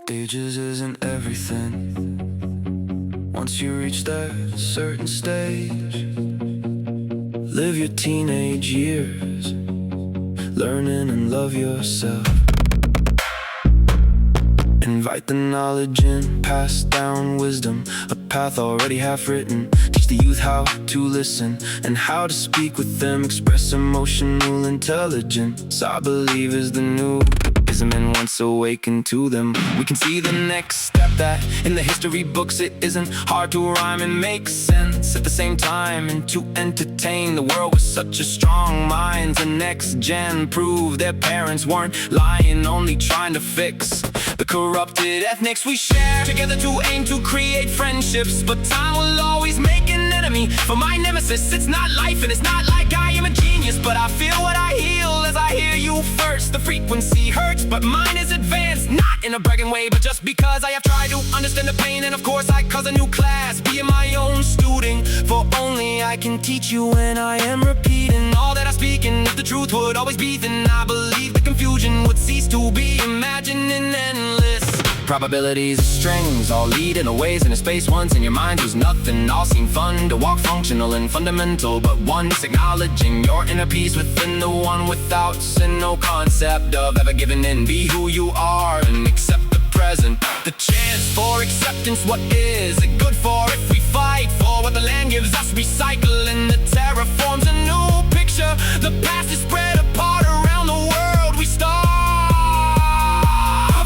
Ages isn't everything. Once you reach that certain stage, live your teenage years, learning and love yourself. Invite the knowledge in, pass down wisdom, a path already half written. Teach the youth how to listen and how to speak with them. Express emotional intelligence, I believe, is the new ism, and once awakened to them, we can see the next step that in the history books it isn't hard to rhyme and make sense at the same time, and to entertain the world with such a strong mind. The next gen prove their parents weren't lying, only trying to fix the corrupted ethnics we share together to aim to create friendships. But time will always make an enemy for my nemesis. It's not life and it's not like I am a genius, but I feel what I heal as I hear you first. The frequency hurts, but mine is advanced, not in a bragging way, but just because I have tried to understand the pain. And of course I cause a new class, being my own student, for only I can teach you when I am repeating all that I speak. And if the truth would always be, then I believe the confusion would cease to be imagining endless probabilities of strings, all lead in a ways in a space once in your mind was nothing. All seem fun to walk, functional and fundamental, but once acknowledging your inner peace within the one without sin. No concept of ever giving in. Be who you are and accept the present. The chance for acceptance, what is it good for if we fight for what the land gives us? Recycling the terraforms a new picture. The past is spread apart around the world. We starve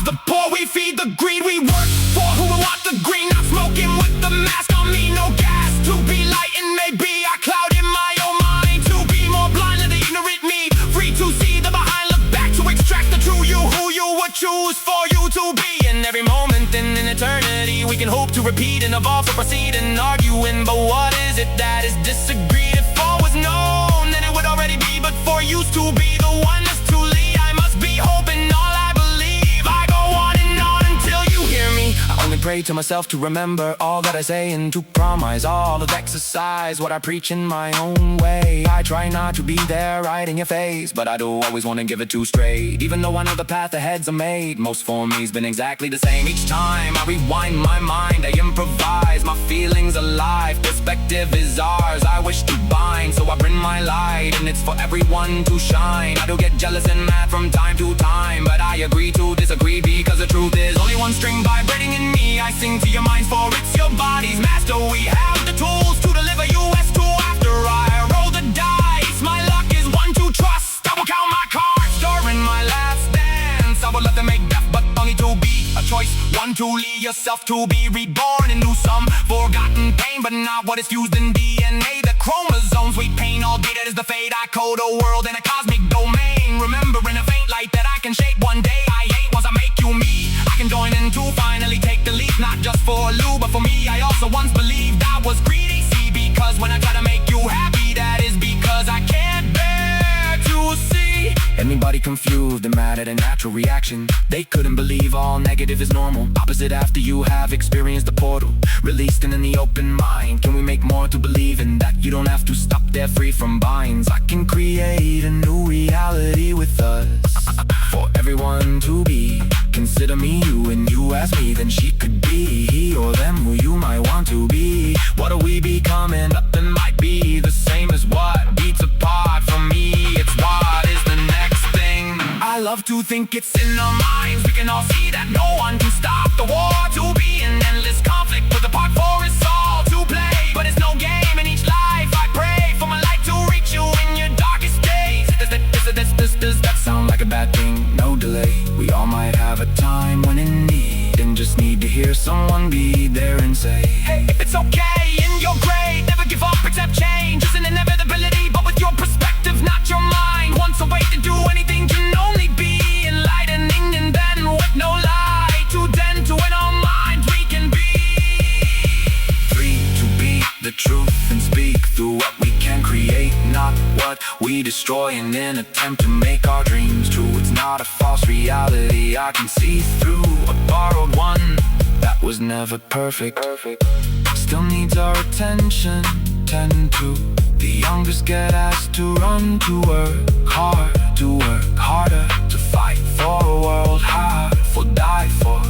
the poor, we feed the greed. We work for who will want the green. Not smoking with the mask on me, no gas. To be light and maybe I cloud in my own mind. To be more blind than the ignorant me. Free to see the behind, look back to extract the true you. Who you would choose for you to be. In every moment in an eternity we can hope to repeat and evolve, so proceed and arguing. But what is it that is disagreed? If all was known, then it would already be. But for used to be the one that's truly, I must be hoping all I believe. I go on and on until you hear me. I only pray to myself to remember all that I say, and to promise all of exercise what I preach in my own way. I try not to be there right in your face, but I do always want to give it too straight. Even though I know the path ahead's a made, most for me's been exactly the same. Each time I rewind my mind, I improvise, my feelings alive. Perspective is ours, I wish to bind, so I bring my light, and it's for everyone to shine. I do get jealous and mad from time to time, but I agree to disagree, because the truth is only one string vibrating in me. I sing to your minds, for it's your body's master. We have the tools to deliver US to after I roll the dice. My luck is one to trust, I will count my cards during my last dance. I will let them make death, but only to be a choice. One to lead yourself to be reborn and lose some forgotten pain, but not what is fused in DNA. The chromosomes we paint, all data is the fate. I code a world in a cosmic domain, remembering a faint light that I can shape one day. I hate once I make you me. I can join in to finally take the lead, not just for Lou, but for me. I also once believed I was greedy, see, because when I try to make you happy, that is because I can't bear to see anybody confused and mad at a natural reaction. They couldn't believe all negative is normal. Opposite after you have experienced the portal, released and in the open mind. Can we make more to believe in that you don't have to stop there free from binds? I can create a new reality with us, for everyone to be. Consider me you and you as me, then she could be he or them who you might want to be. What are we becoming? Nothing might be the same as what beats apart from me. It's what is the next thing. I love to think it's in our minds. We can all see that no one can stop the war. To be an endless conflict with a part for us all to play, but it's no game in each life. I pray for my light to reach you in your darkest days. Does that sound like a bad thing? No delay. We all might have a time when in need, and just need to hear someone be there and say, hey, if it's okay and you're great, never give up, accept change. It's an inevitability, but with your perspective, not your mind. Once a way to do anything can only be enlightening, and then with no light to tend to in our minds we can be free to be the truth and speak through what we can create, not what we destroy in an attempt to make our dreams true. It's not a false reality I can see through, a borrowed one that was never perfect, still needs our attention. Tend to the youngest get asked to run, to work hard, to work harder, to fight for a world half will die for.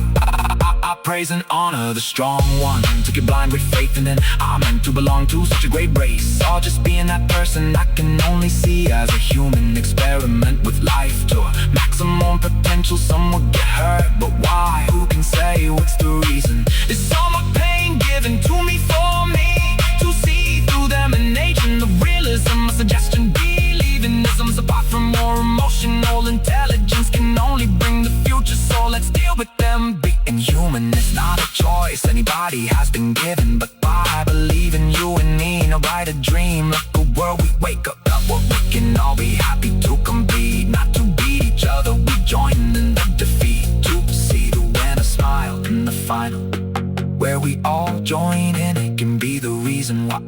praise and honor the strong one. Took it blind with faith and then I'm meant to belong to such a great race. Or just being that person I can only see as a human experiment with life to maximum potential. Some would get hurt, but why? Who can say what's the reason? It's all my pain given to me for me to see through them and the realism. A suggestion, believing isms apart from more emotional intelligence can only bring the future. So let's deal with them. Being human is not a choice anybody has been given, but by believing you and me in a brighter dream, like a world we wake up where we can all be happy to compete, not to beat each other. We join in the defeat to see the winner smile in the final. Where we all join in, it can be the reason why